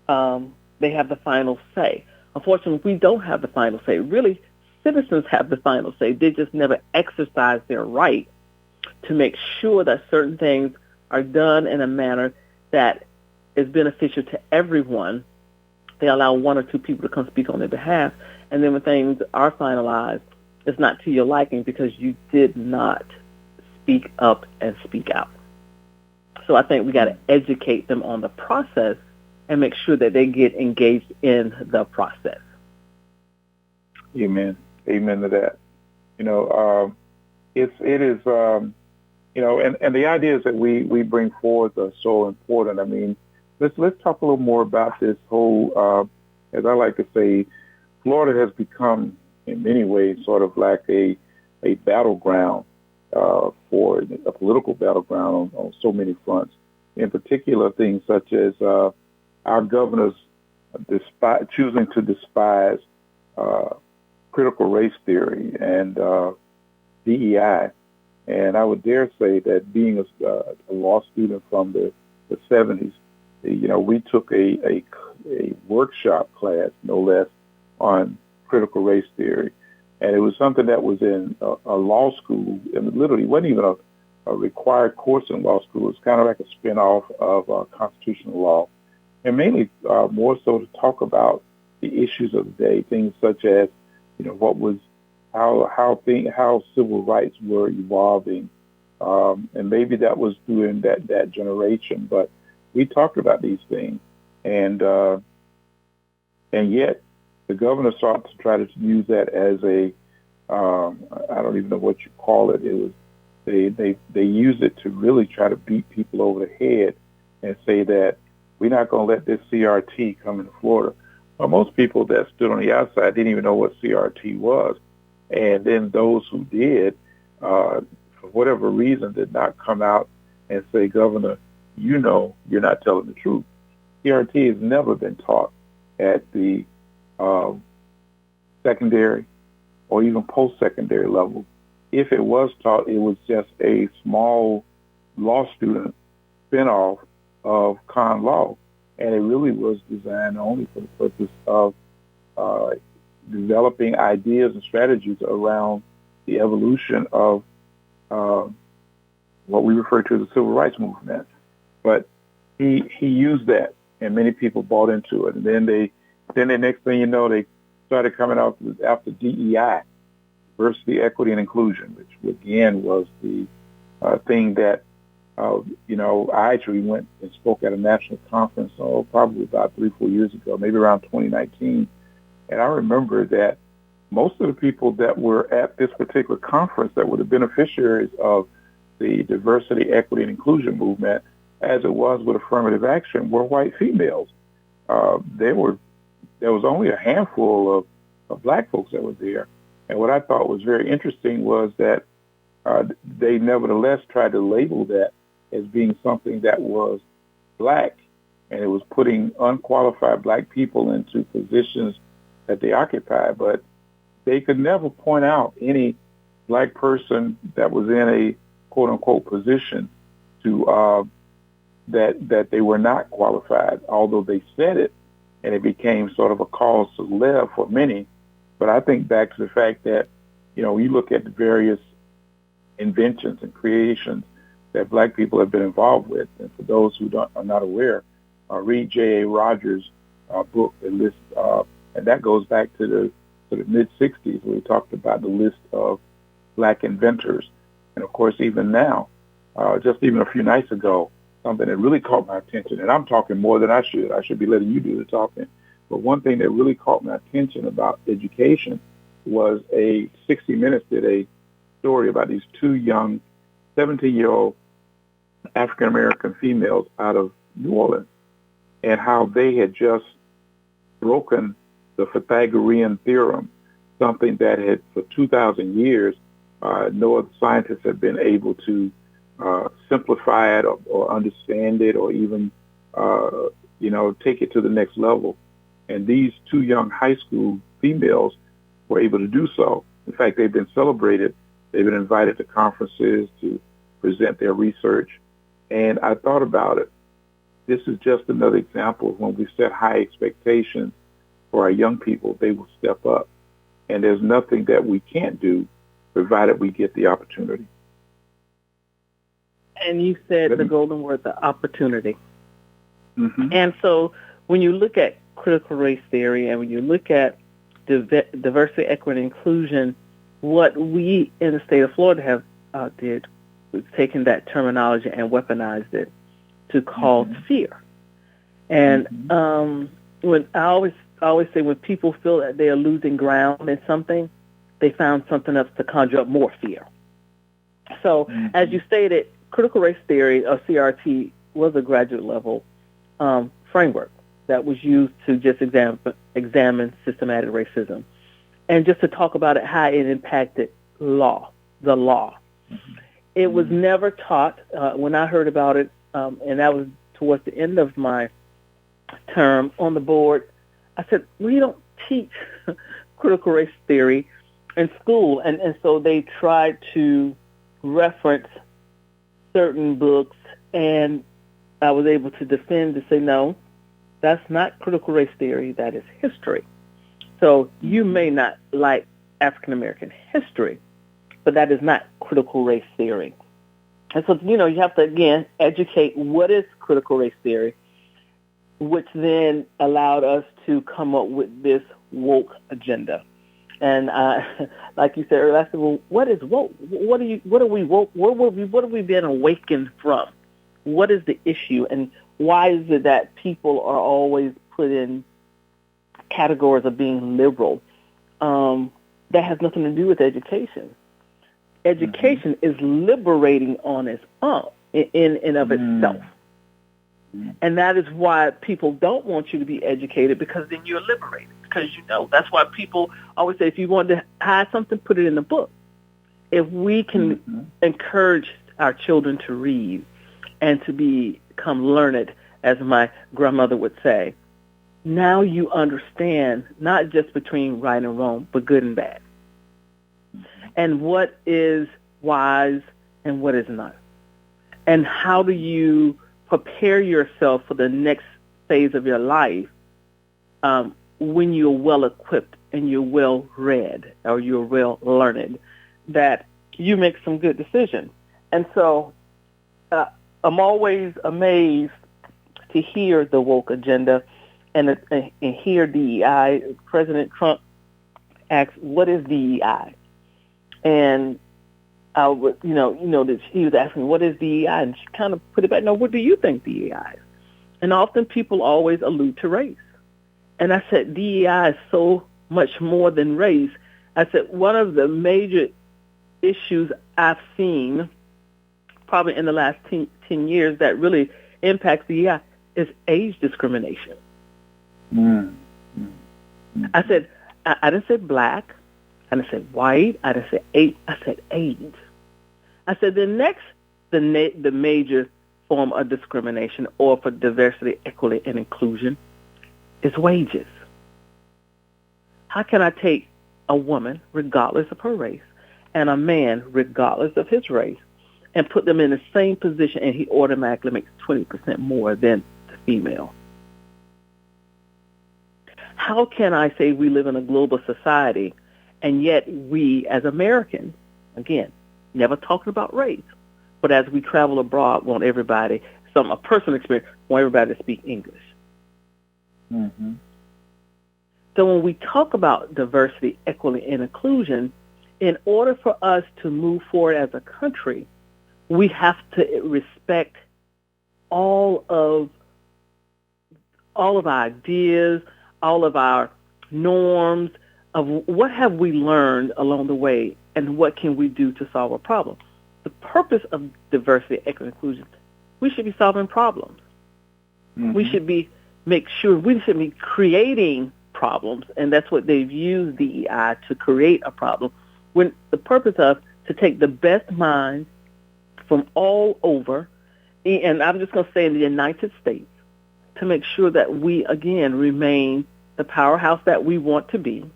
C: they have the final say. Unfortunately, we don't have the final say. Really, citizens have the final say. They just never exercise their right to make sure that certain things are done in a manner that is beneficial to everyone. They allow one or two people to come speak on their behalf, and then when things are finalized, it's not to your liking because you did not speak up and speak out. So I think we got to educate them on the process and make sure that they get engaged in the process.
B: Amen. Amen to that. It is, and the ideas that we bring forth are so important. I mean, let's talk a little more about this whole, as I like to say, Florida has become, in many ways, sort of like a battleground for a political battleground on so many fronts. In particular, things such as our governors choosing to despise critical race theory and DEI. And I would dare say that being a law student from the 70s, we took a workshop class, no less, on critical race theory. And it was something that was in a law school, and literally wasn't even a required course in law school. It was kind of like a spin-off of constitutional law, and mainly more so to talk about the issues of the day, things such as, what was how civil rights were evolving, and maybe that was during that generation. But we talked about these things, and yet the governor sought to try to use that as I don't even know what you call it. It was they used it to really try to beat people over the head and say that we're not going to let this CRT come into Florida. Well, most people that stood on the outside didn't even know what CRT was. And then those who did, for whatever reason, did not come out and say, Governor, you're not telling the truth. CRT has never been taught at the secondary or even post-secondary level. If it was taught, it was just a small law student spinoff of con law, and it really was designed only for the purpose of developing ideas and strategies around the evolution of what we refer to as the civil rights movement. But he used that, and many people bought into it. And then the next thing you know, they started coming out after DEI, diversity, equity, and inclusion, which again was the thing that I actually went and spoke at a national conference, probably about 3-4 years ago, maybe around 2019. And I remember that most of the people that were at this particular conference that were the beneficiaries of the diversity, equity, and inclusion movement, as it was with affirmative action, were white females. There was only a handful of black folks that were there. And what I thought was very interesting was that they nevertheless tried to label that as being something that was black, and it was putting unqualified black people into positions that they occupied. But they could never point out any black person that was in a quote-unquote position to that they were not qualified, although they said it, and it became sort of a cause to live for many. But I think back to the fact that, you look at the various inventions and creations that black people have been involved with. And for those who are not aware, read J.A. Rogers' book, The List, and that goes back to the mid-'60s, where he talked about the list of black inventors. And, of course, even now, just even a few nights ago, something that really caught my attention, and I'm talking more than I should be letting you do the talking, but one thing that really caught my attention about education was 60 Minutes did a story about these two young 17-year-old African-American females out of New Orleans, and how they had just broken the Pythagorean theorem, something that had, for 2,000 years, no other scientists had been able to simplify it or understand it or even, take it to the next level. And these two young high school females were able to do so. In fact, they've been celebrated. They've been invited to conferences to present their research. And I thought about it. This is just another example of when we set high expectations for our young people, they will step up. And there's nothing that we can't do, provided we get the opportunity.
C: And you said the golden word, the opportunity.
B: Mm-hmm.
C: And so when you look at critical race theory and when you look at diversity, equity, and inclusion, what we in the state of Florida have did was taken that terminology and weaponized it to cause fear. And when I always say when people feel that they are losing ground in something, they found something else to conjure up more fear. So as you stated, critical race theory, or CRT, was a graduate level framework that was used to just examine systematic racism. And just to talk about it, how it impacted the law. It was never taught. When I heard about it, and that was towards the end of my term on the board, I said, we don't teach critical race theory in school. And so they tried to reference certain books, and I was able to defend to say, no, that's not critical race theory, that is history. So you may not like African-American history, but that is not critical race theory. And so, you have to, again, educate what is critical race theory, which then allowed us to come up with this woke agenda. And like you said earlier, I said, well, what is woke? What are we woke? What have we been awakened from? What is the issue? And why is it that people are always put in categories of being liberal? That has nothing to do with education. Education is liberating on its own, in and of itself. And that is why people don't want you to be educated, because then you're liberated. Because that's why people always say, if you want to hide something, put it in a book. If we can encourage our children to read and to become learned, as my grandmother would say, now you understand not just between right and wrong, but good and bad. And what is wise and what is not. And how do you prepare yourself for the next phase of your life when you're well-equipped and you're well-read or you're well-learned, that you make some good decisions. And so I'm always amazed to hear the woke agenda and hear DEI. President Trump asks, what is DEI? And I would, that he was asking, what is DEI? And she kind of put it back, no, what do you think DEI is? And often people always allude to race. And I said, DEI is so much more than race. I said, one of the major issues I've seen probably in the last 10 years that really impacts DEI is age discrimination. I said, I didn't say black. I didn't say white. I didn't say age. I said age. I said the major form of discrimination or for diversity, equity, and inclusion is wages. How can I take a woman, regardless of her race, and a man, regardless of his race, and put them in the same position, and he automatically makes 20% more than the female? How can I say we live in a global society, and yet we, as Americans, again, never talking about race, but as we travel abroad, want everybody, a personal experience, want everybody to speak English?
B: Mm-hmm.
C: So when we talk about diversity, equity, and inclusion, in order for us to move forward as a country, we have to respect all of our ideas, all of our norms of what have we learned along the way and what can we do to solve a problem. The purpose of diversity, equity, and inclusion, we should be solving problems. Mm-hmm. We should be creating problems, and that's what they've used DEI to create a problem. When the purpose of to take the best minds from all over, and I'm just going to say in the United States, to make sure that we, again, remain the powerhouse that we want to be,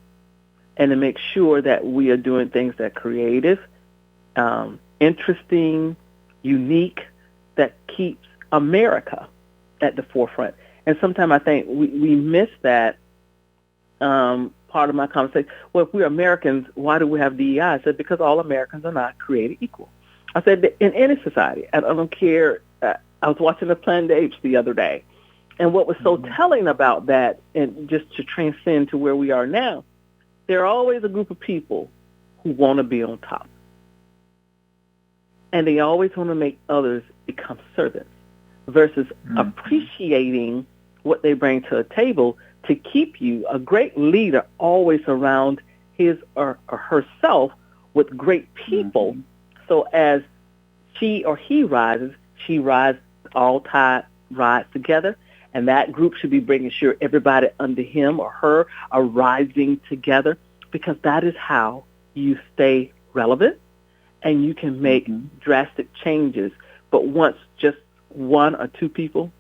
C: and to make sure that we are doing things that are creative, interesting, unique, that keeps America at the forefront. And sometimes I think we miss that part of my conversation. Well, if we're Americans, why do we have DEI? I said, because all Americans are not created equal. I said, that in any society, I don't care. I was watching the Planet of the Apes the other day, and what was so telling about that, and just to transcend to where we are now, there are always a group of people who want to be on top. And they always want to make others become servants versus appreciating what they bring to a table to keep you. A great leader always surrounds his or herself with great people. So as she or he rises, all tide rise together. And that group should be bringing sure everybody under him or her are rising together, because that is how you stay relevant and you can make drastic changes. But once just one or two people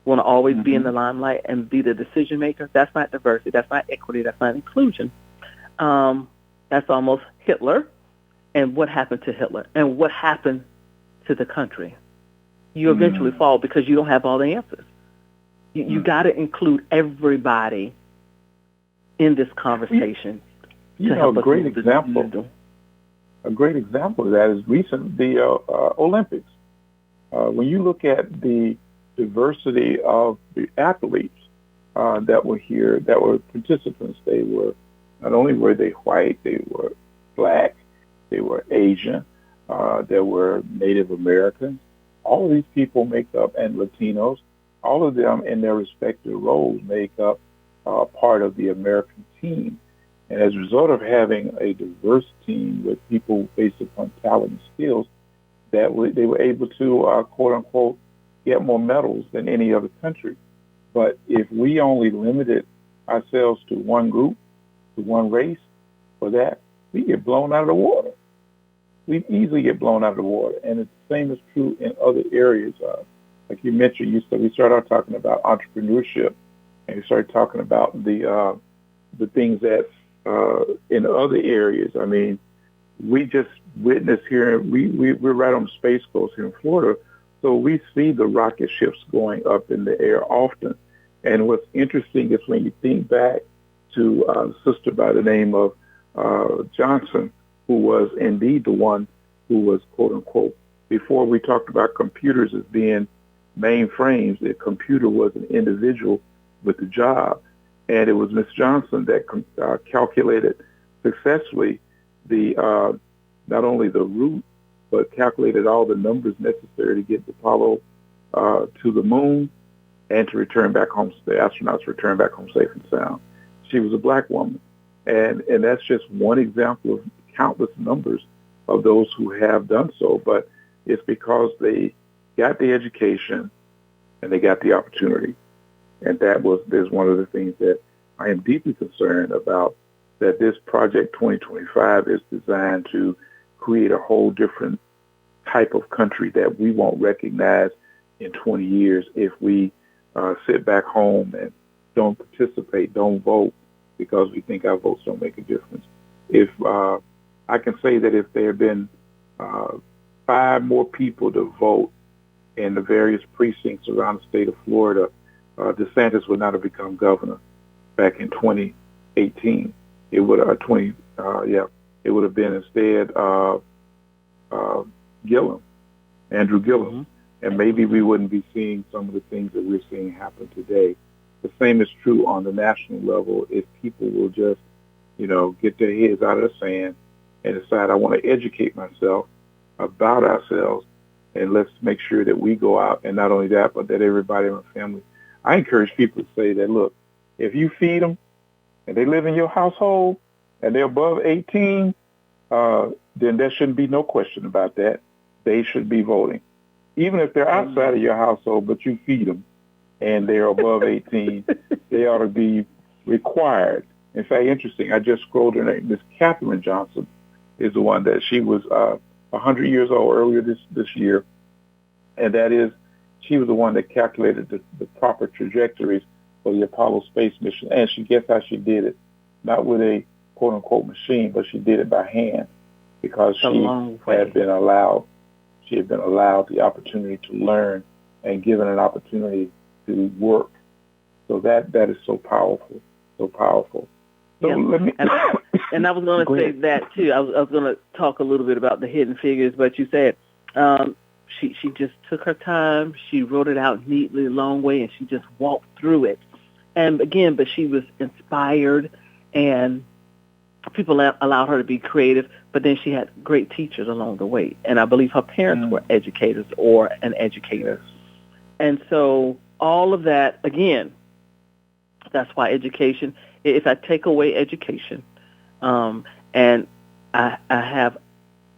C: want to always be in the limelight and be the decision maker, that's not diversity, that's not equity, that's not inclusion. That's almost Hitler. And what happened to Hitler? And what happened to the country? You eventually fall because you don't have all the answers. You got to include everybody in this conversation.
B: A great example. A great example of that is the Olympics. When you look at the diversity of the athletes that were here, that were participants, they were not only were they white, they were black, they were Asian, there were Native Americans. All of these people make up, and Latinos, all of them in their respective roles make up part of the American team. And as a result of having a diverse team with people based upon talent and skills, they were able to, quote unquote, get more medals than any other country. But if we only limited ourselves to one group, to one race, for that, we get blown out of the water. We easily get blown out of the water. And the same is true in other areas. Like you mentioned, we started out talking about entrepreneurship, and you started talking about the things that in other areas. I mean, we just witnessed here, we're right on the Space Coast here in Florida, so we see the rocket ships going up in the air often. And what's interesting is when you think back to a sister by the name of Johnson, who was indeed the one who was, quote unquote, before we talked about computers as being mainframes, the computer was an individual with a job. And it was Miss Johnson that calculated successfully the not only the route, but calculated all the numbers necessary to get Apollo to the moon and to return back home, the astronauts return back home safe and sound. She was a black woman. And that's just one example of countless numbers of those who have done so. But it's because they got the education and they got the opportunity. And there's one of the things that I am deeply concerned about, that this Project 2025 is designed to create a whole different type of country that we won't recognize in 20 years if we sit back home and don't participate, don't vote, because we think our votes don't make a difference. If I can say that if there had been 5 more people to vote in the various precincts around the state of Florida, DeSantis would not have become governor back in 2018. It would have it would have been instead Andrew Gillum. Mm-hmm. And maybe we wouldn't be seeing some of the things that we're seeing happen today. The same is true on the national level. If people will just, get their heads out of the sand and decide, I want to educate myself about ourselves, and let's make sure that we go out, and not only that, but that everybody in my family. I encourage people to say that, look, if you feed them and they live in your household and they're above 18, then there shouldn't be no question about that. They should be voting. Even if they're outside of your household, but you feed them and they're above 18, they ought to be required. In fact, interesting, I just scrolled her name. Miss Katherine Johnson is the one that she was 100 years old earlier this year, and that is, she was the one that calculated the proper trajectories for the Apollo space mission. And guess how she did it? Not with a quote-unquote machine, but she did it by hand, because she had been allowed the opportunity to learn and given an opportunity to work. So that is so powerful, so powerful. So let me.
C: And I was going to say that too. I was going to talk a little bit about the hidden figures, but you said she just took her time. She wrote it out neatly, a long way, and she just walked through it. And again, but she was inspired, and people allowed her to be creative. But then she had great teachers along the way, and I believe her parents were educators or an educator. And so all of that, again, that's why education. If I take away education, and I have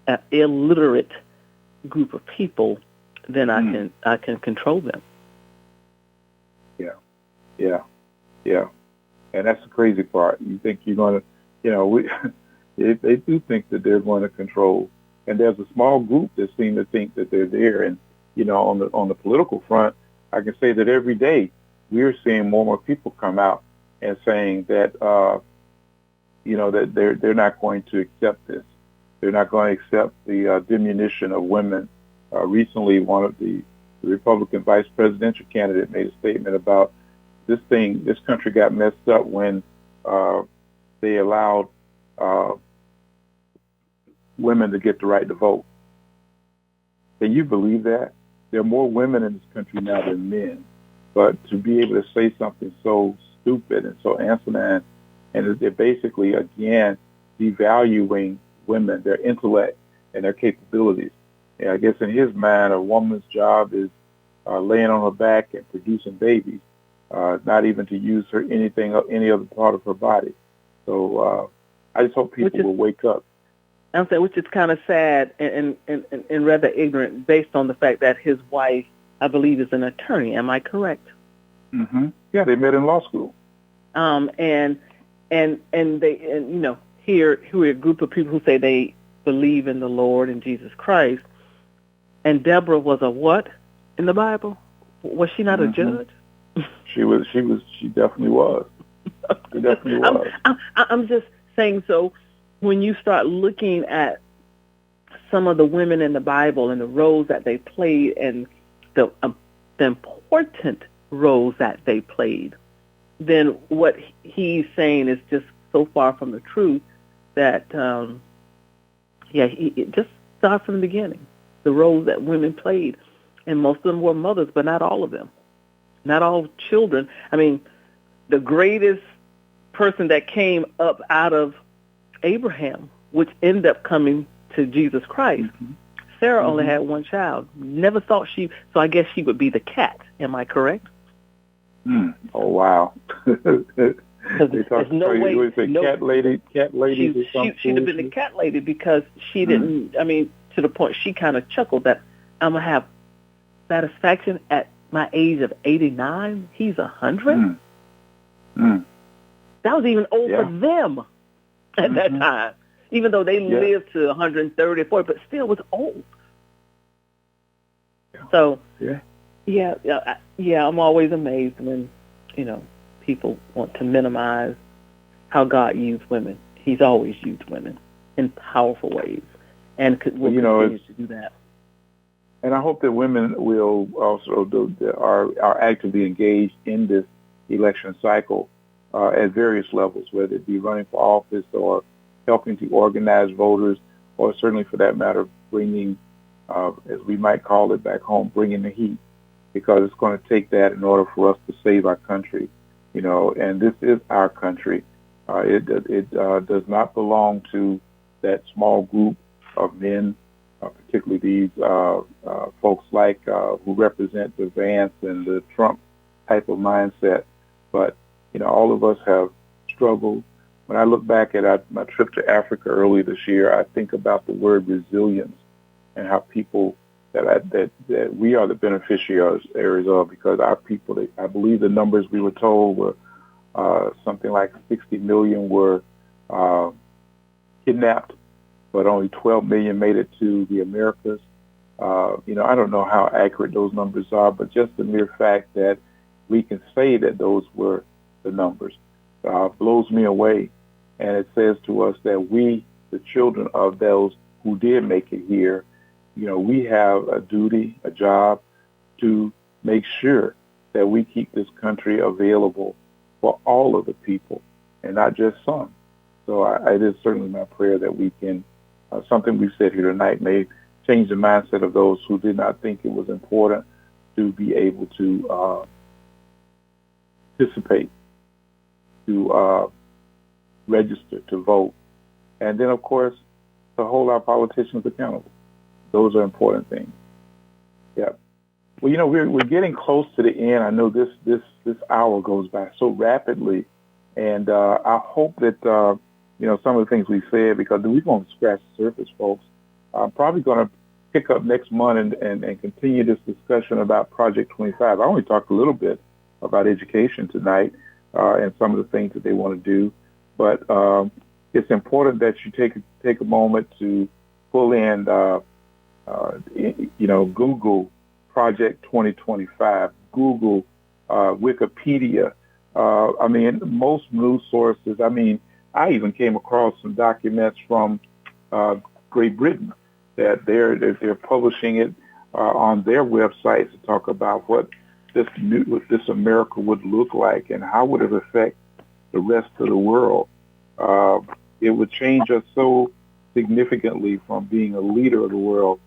C: an illiterate group of people, then I can control them.
B: Yeah. And that's the crazy part. You think you're going to, they do think that they're going to control, and there's a small group that seem to think that they're there. And on the political front, I can say that every day we're seeing more and more people come out and saying that that they're not going to accept this. They're not going to accept the diminution of women. Recently, one of the Republican vice presidential candidate made a statement about this country got messed up when they allowed women to get the right to vote. Can you believe that? There are more women in this country now than men. But to be able to say something so stupid and so asinine, and they're basically, again, devaluing women, their intellect and their capabilities. And I guess in his mind, a woman's job is laying on her back and producing babies, not even to use any other part of her body. So I just hope people will wake up.
C: I'm saying, which is kind of sad and rather ignorant, based on the fact that his wife, I believe, is an attorney. Am I correct?
B: Mm-hmm. Yeah, they met in law school.
C: And here we're a group of people who say they believe in the Lord and Jesus Christ. And Deborah was a what in the Bible? Was she not a judge?
B: She definitely was. She definitely was.
C: I'm just saying, so when you start looking at some of the women in the Bible and the roles that they played and the important roles that they played, then what he's saying is just so far from the truth that, he just start from the beginning, the roles that women played. And most of them were mothers, but not all of them. Not all children. I mean, the greatest person that came up out of Abraham, which ended up coming to Jesus Christ, Sarah only had one child. Never thought so I guess she would be the cat. Am I correct?
B: Oh, wow.
C: There's no way.
B: Cat lady or something?
C: She'd have been the cat lady because she didn't, to the point she kind of chuckled that I'm going to have satisfaction at my age of 89. He's 100. That was even old for them at that time, even though they lived to 130 or 40, but still was old. So, I'm always amazed when, people want to minimize how God used women. He's always used women in powerful ways, and will continue to do that.
B: And I hope that women will also are actively engaged in this election cycle at various levels, whether it be running for office or helping to organize voters, or certainly for that matter, bringing, as we might call it back home, bringing the heat, because it's going to take that in order for us to save our country. And this is our country. It does not belong to that small group of men, particularly these folks like who represent the Vance and the Trump type of mindset. But, all of us have struggled. When I look back at my trip to Africa early this year, I think about the word resilience and how people that we are the beneficiaries of, because our people, I believe the numbers we were told were something like 60 million were kidnapped, but only 12 million made it to the Americas. I don't know how accurate those numbers are, but just the mere fact that we can say that those were the numbers blows me away. And it says to us that we, the children of those who did make it here, we have a duty, a job to make sure that we keep this country available for all of the people and not just some. So it is certainly my prayer that we can, something we said here tonight may change the mindset of those who did not think it was important to be able to participate, to register, to vote. And then, of course, to hold our politicians accountable. Those are important things. Yeah. Well, we're getting close to the end. I know this hour goes by so rapidly, and I hope that some of the things we said, because we're going to scratch the surface, folks. I'm probably going to pick up next month and continue this discussion about Project 25. I only talked a little bit about education tonight and some of the things that they want to do, but it's important that you take a moment to pull in, Google Project 2025, Google, Wikipedia. Most news sources. I even came across some documents from Great Britain that they're publishing it on their websites to talk about what this America would look like and how would it affect the rest of the world. It would change us so significantly from being a leader of the world.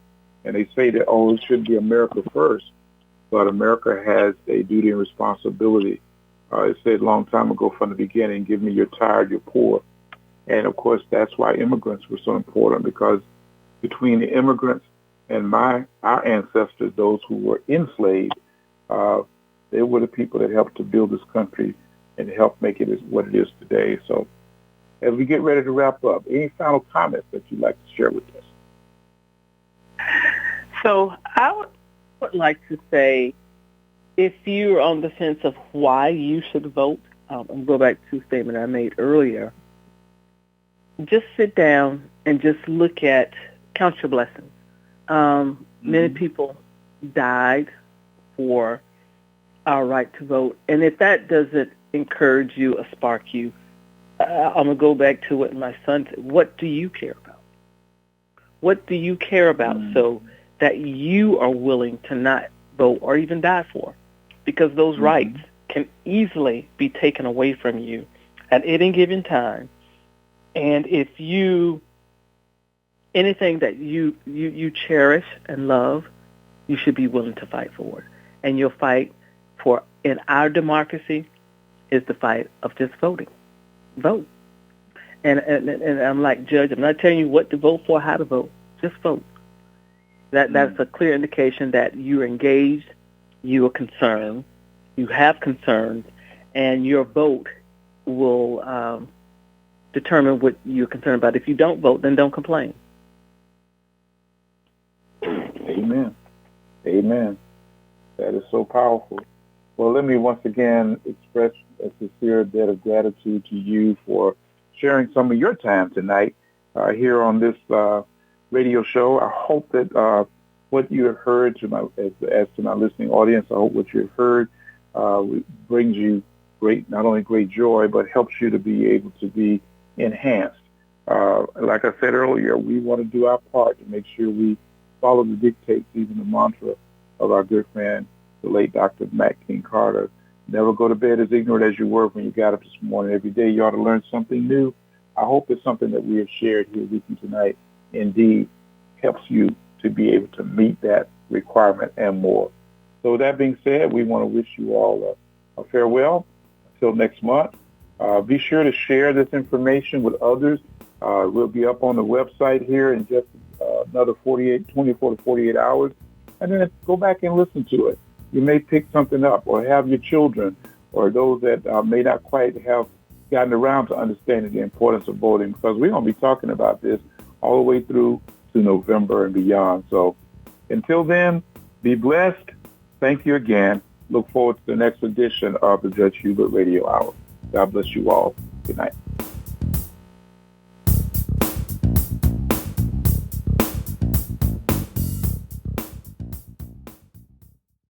B: And they say that, it should be America first, but America has a duty and responsibility. It said a long time ago from the beginning, give me your tired, your poor. And, of course, that's why immigrants were so important, because between the immigrants and our ancestors, those who were enslaved, they were the people that helped to build this country and help make it what it is today. So as we get ready to wrap up, any final comments that you'd like to share with us?
C: So I would like to say, if you're on the fence of why you should vote, and go back to a statement I made earlier, just sit down and just count your blessings. Many people died for our right to vote. And if that doesn't encourage you or spark you, I'm going to go back to what my son said. What do you care about? What do you care about so that you are willing to not vote or even die for? Because those rights can easily be taken away from you at any given time. And if anything that you cherish and love, you should be willing to fight for it. And your fight in our democracy is the fight of just voting. Vote. And I'm like, Judge, I'm not telling you what to vote for, how to vote. Just vote. That's a clear indication that you're engaged, you are concerned, you have concerns, and your vote will determine what you're concerned about. If you don't vote, then don't complain.
B: Amen. Amen. That is so powerful. Well, let me once again express a sincere debt of gratitude to you for sharing some of your time tonight here on this radio show. I hope that what you have heard as to my listening audience, I hope what you have heard brings you not only great joy, but helps you to be able to be enhanced. Like I said earlier, we want to do our part to make sure we follow the dictates, even the mantra of our good friend, the late Dr. Matt King Carter. Never go to bed as ignorant as you were when you got up this morning. Every day you ought to learn something new. I hope it's something that we have shared here with you tonight indeed helps you to be able to meet that requirement and more. So with that being said, we want to wish you all a farewell until next month. Be sure to share this information with others. We'll be up on the website here in just another 24 to 48 hours. And then go back and listen to it. You may pick something up or have your children or those that may not quite have gotten around to understanding the importance of voting, because we're going to be talking about this all the way through to November and beyond. So until then, be blessed. Thank you again. Look forward to the next edition of the Judge Hubert Radio Hour. God bless you all. Good night.